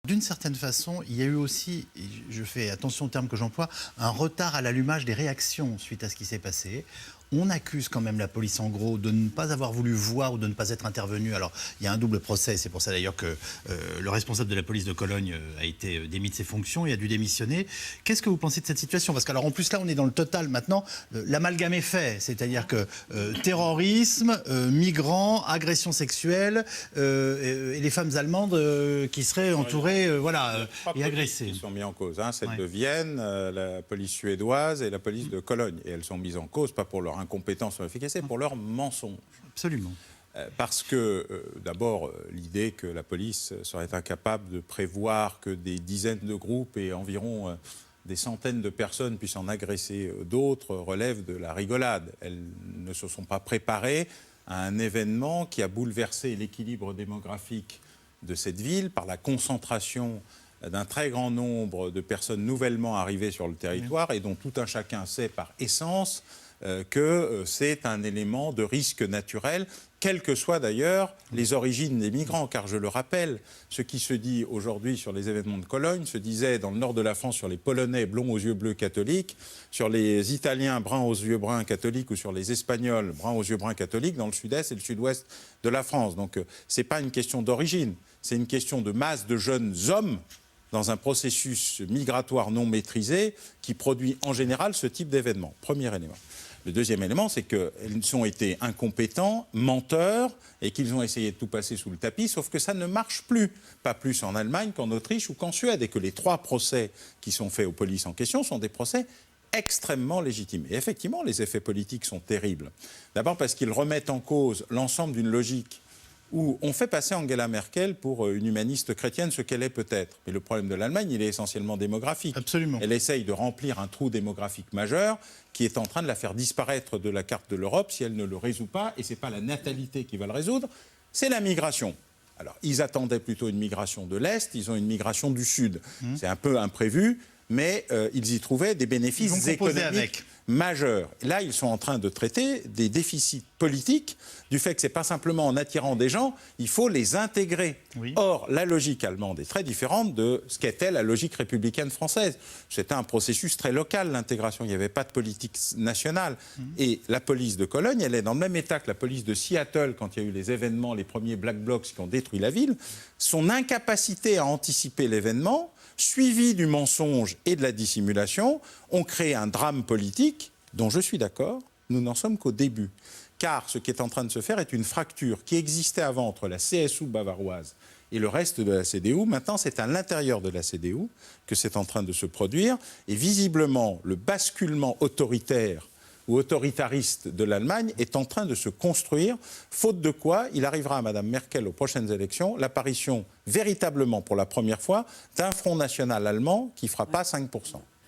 D'une certaine façon, il y a eu aussi, et je fais attention au terme que j'emploie, un retard à l'allumage des réactions suite à ce qui s'est passé. On accuse quand même la police, en gros, de ne pas avoir voulu voir ou de ne pas être intervenue. Alors, il y a un double procès. C'est pour ça, d'ailleurs, que le responsable de la police de Cologne a été démis de ses fonctions et a dû démissionner. Qu'est-ce que vous pensez de cette situation? Parce qu'alors, en plus, là, on est dans le total maintenant. L'amalgame est fait. C'est-à-dire que terrorisme, migrants, agression sexuelle et les femmes allemandes qui seraient entourées et agressées. Ils sont mis en cause. Celle de Vienne, la police suédoise et la police de Cologne. Et elles sont mises en cause, pas pour leur incompétence ou efficacité, pour leur mensonge. Absolument. Parce que, d'abord, l'idée que la police serait incapable de prévoir que des dizaines de groupes et environ des centaines de personnes puissent en agresser d'autres relève de la rigolade. Elles ne se sont pas préparées à un événement qui a bouleversé l'équilibre démographique de cette ville par la concentration d'un très grand nombre de personnes nouvellement arrivées sur le territoire et dont tout un chacun sait par essence que c'est un élément de risque naturel, quelles que soient d'ailleurs les origines des migrants. Car je le rappelle, ce qui se dit aujourd'hui sur les événements de Cologne se disait dans le nord de la France sur les Polonais blonds aux yeux bleus catholiques, sur les Italiens bruns aux yeux bruns catholiques ou sur les Espagnols bruns aux yeux bruns catholiques dans le sud-est et le sud-ouest de la France. Donc ce n'est pas une question d'origine, c'est une question de masse de jeunes hommes dans un processus migratoire non maîtrisé qui produit en général ce type d'événement. Premier élément. Le deuxième élément, c'est qu'ils ont été incompétents, menteurs, et qu'ils ont essayé de tout passer sous le tapis, sauf que ça ne marche plus. Pas plus en Allemagne qu'en Autriche ou qu'en Suède, et que les 3 procès qui sont faits aux polices en question sont des procès extrêmement légitimes. Et effectivement, les effets politiques sont terribles. D'abord parce qu'ils remettent en cause l'ensemble d'une logique où on fait passer Angela Merkel pour une humaniste chrétienne, ce qu'elle est peut-être. Mais le problème de l'Allemagne, il est essentiellement démographique. Absolument. Elle essaye de remplir un trou démographique majeur qui est en train de la faire disparaître de la carte de l'Europe si elle ne le résout pas. Et ce n'est pas la natalité qui va le résoudre, c'est la migration. Alors, ils attendaient plutôt une migration de l'Est, ils ont une migration du Sud. C'est un peu imprévu, mais ils y trouvaient des bénéfices économiques majeurs. Là, ils sont en train de traiter des déficits politiques, du fait que ce n'est pas simplement en attirant des gens, il faut les intégrer. Oui. Or, la logique allemande est très différente de ce qu'était la logique républicaine française. C'était un processus très local, l'intégration. Il n'y avait pas de politique nationale. Et la police de Cologne, elle est dans le même état que la police de Seattle, quand il y a eu les événements, les premiers Black Blocs qui ont détruit la ville. Son incapacité à anticiper l'événement, suivi du mensonge et de la dissimulation, ont créé un drame politique dont je suis d'accord, nous n'en sommes qu'au début. Car ce qui est en train de se faire est une fracture qui existait avant entre la CSU bavaroise et le reste de la CDU. Maintenant, c'est à l'intérieur de la CDU que c'est en train de se produire. Et visiblement, le basculement autoritaire ou autoritariste de l'Allemagne est en train de se construire, faute de quoi il arrivera à Mme Merkel aux prochaines élections l'apparition véritablement pour la première fois d'un Front national allemand qui ne fera pas 5%.